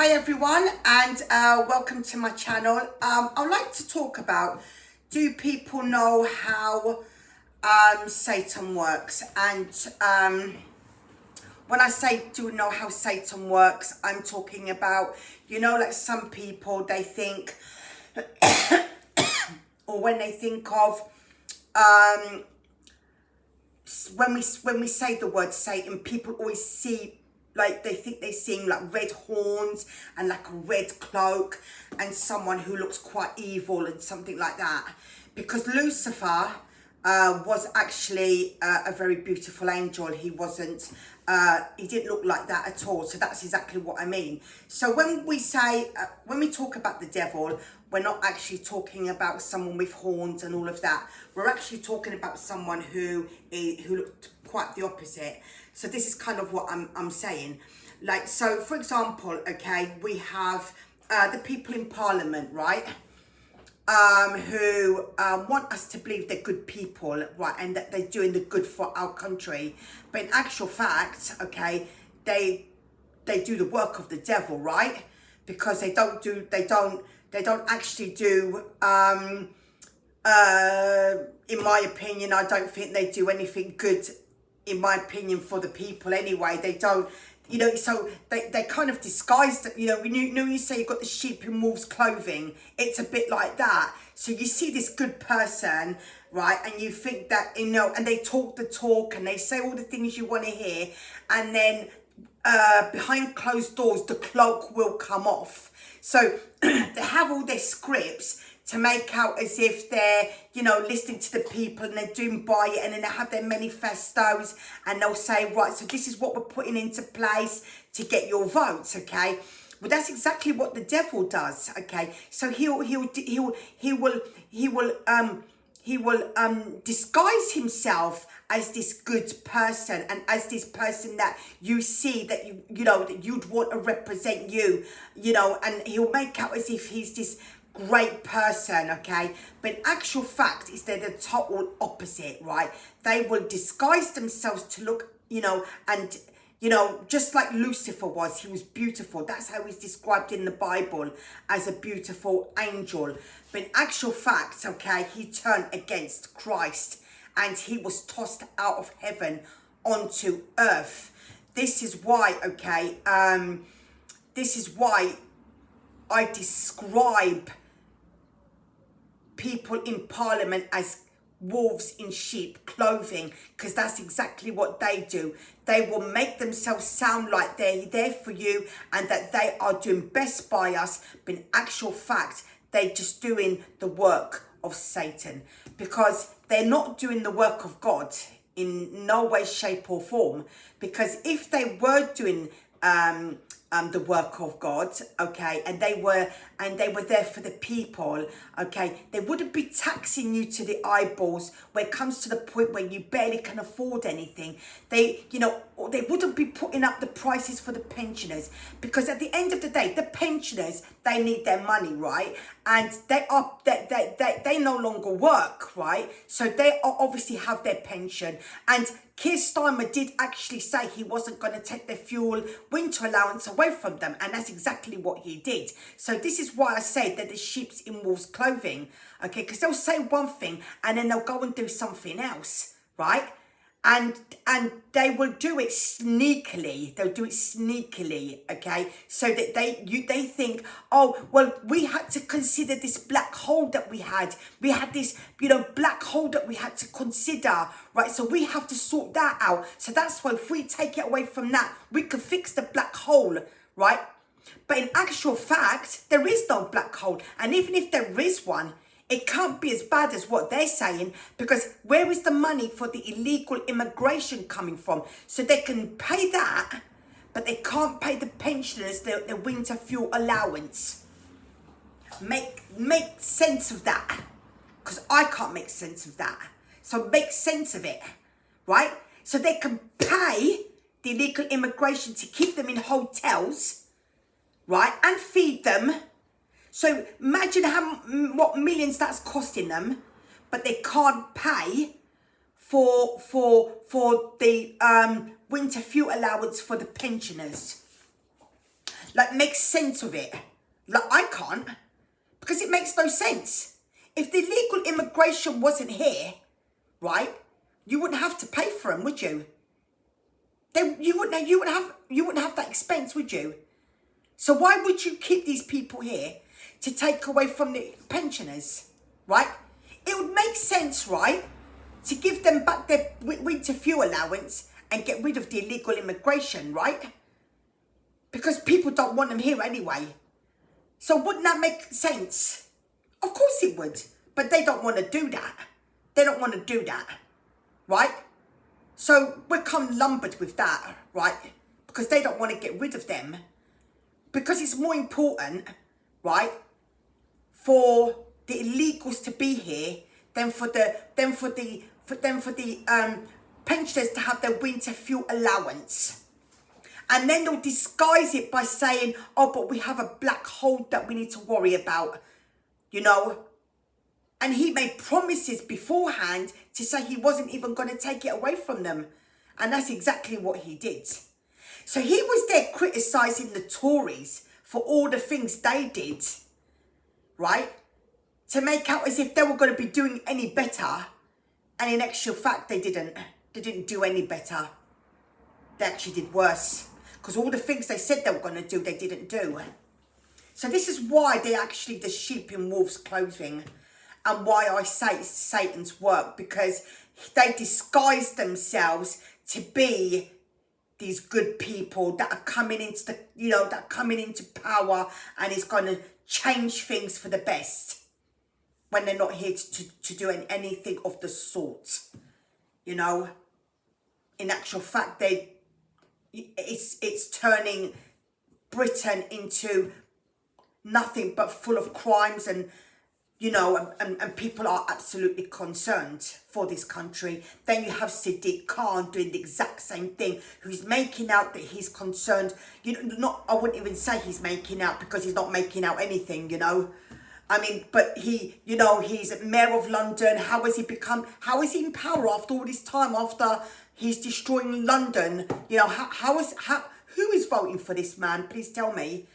Hi everyone, and welcome to my channel. I'd like to talk about, do people know how Satan works? And when I say do know how Satan works, I'm talking about, like some people, they think, or when they think of, when we say the word Satan, people always see, like, they think they're seeing like red horns and like a red cloak and someone who looks quite evil and something like that. Because Lucifer was actually a very beautiful angel. He wasn't, he didn't look like that at all. So that's exactly what I mean. So when we say, when we talk about the devil, we're not actually talking about someone with horns and all of that. We're actually talking about someone who looked quite the opposite. So this is kind of what I'm saying. Like, so for example, okay, we have the people in Parliament, right? Who want us to believe they're good people, right, and that they're doing the good for our country, but in actual fact, okay, they do the work of the devil, right? Because they don't actually do. In my opinion, I don't think they do anything good. In my opinion, for the people anyway, they don't. So they kind of disguise that, when you say you've got the sheep in wolf's clothing, it's a bit like that. So you see this good person, right, and you think that, and they talk the talk and they say all the things you want to hear, and then behind closed doors, the cloak will come off. So they have all their scripts to make out as if they're, listening to the people and they're doing by it, and then they have their manifestos and they'll say, right, so this is what we're putting into place to get your votes, okay? Well, that's exactly what the devil does, okay? So he will disguise himself as this good person and as this person that you see that that you'd want to represent you, and he'll make out as if he's this great person, okay? But in actual fact, they're the total opposite, right? They will disguise themselves to look, and just like Lucifer was, he was beautiful. That's how he's described in the Bible, as a beautiful angel. But in actual fact, okay, he turned against Christ and he was tossed out of heaven onto earth. This is why, okay, this is why I describe people in Parliament as wolves in sheep clothing, because that's exactly what they do. They will make themselves sound like they're there for you and that they are doing best by us, but in actual fact, they're just doing the work of Satan, because they're not doing the work of God in no way, shape or form. Because if they were doing the work of God, okay, and they were there for the people, okay, they wouldn't be taxing you to the eyeballs when it comes to the point where you barely can afford anything. They wouldn't be putting up the prices for the pensioners, because at the end of the day, the pensioners, they need their money, right? And they no longer work, right? So they obviously have their pension. And Keir Starmer did actually say he wasn't going to take the fuel winter allowance away from them, and that's exactly what he did. So this is why I say that the sheep's in wolf's clothing, okay? Because they'll say one thing and then they'll go and do something else, right? And they will do it sneakily. They'll do it sneakily, okay? So that they think, oh, well, we had to consider this black hole that we had. We had this, black hole that we had to consider, right? So we have to sort that out. So that's why if we take it away from that, we can fix the black hole, right? But in actual fact, there is no black hole. And even if there is one, it can't be as bad as what they're saying, because where is the money for the illegal immigration coming from? So they can pay that, but they can't pay the pensioners the winter fuel allowance. Make sense of that, because I can't make sense of that. So make sense of it, right? So they can pay the illegal immigration to keep them in hotels, right, and feed them. So imagine what millions that's costing them, but they can't pay for the winter fuel allowance for the pensioners. Like, make sense of it. Like, I can't, because it makes no sense. If the illegal immigration wasn't here, right, you wouldn't have to pay for them, would you? You wouldn't have that expense, would you? So why would you keep these people here to take away from the pensioners, right? It would make sense, right, to give them back their winter fuel allowance and get rid of the illegal immigration, right? Because people don't want them here anyway. So wouldn't that make sense? Of course it would. But they don't want to do that. They don't want to do that, right? So we're kind of lumbered with that, right? Because they don't want to get rid of them. Because it's more important, right, for the illegals to be here than for the pensioners to have their winter fuel allowance. And then they'll disguise it by saying, oh, but we have a black hole that we need to worry about, you know. And he made promises beforehand to say he wasn't even going to take it away from them. And that's exactly what he did. So he was there criticising the Tories for all the things they did, right? To make out as if they were going to be doing any better. And in actual fact, they didn't. They didn't do any better. They actually did worse. Because all the things they said they were going to do, they didn't do. So this is why they're actually the sheep in wolf's clothing. And why I say it's Satan's work. Because they disguise themselves to be these good people that are coming into the, you know, that are coming into power and is going to change things for the best. When they're not here to do anything of the sort. You know. In actual fact, it's turning Britain into nothing but full of crimes and, you know, and people are absolutely concerned for this country. Then you have Sadiq Khan doing the exact same thing, who's making out that he's concerned. You know, I wouldn't even say he's making out, because he's not making out anything, you know. I mean, but he, you know, he's mayor of London. How is he in power after all this time, after he's destroying London? You know, who is voting for this man? Please tell me.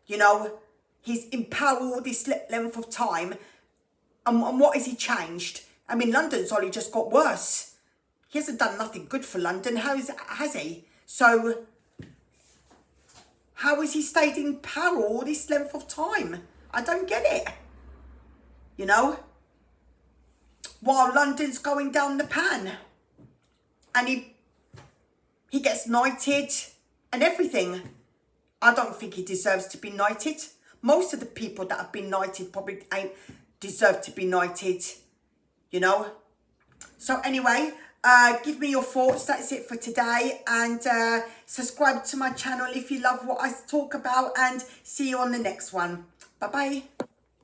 You know, he's in power all this length of time. And what has he changed? I mean, London's only just got worse. He hasn't done nothing good for London, has he? So, how has he stayed in power all this length of time? I don't get it. You know? While London's going down the pan. And he gets knighted and everything. I don't think he deserves to be knighted. Most of the people that have been knighted probably ain't deserve to be knighted, you know. So anyway, give me your thoughts. That's it for today, and subscribe to my channel if you love what I talk about, and see you on the next one. Bye bye.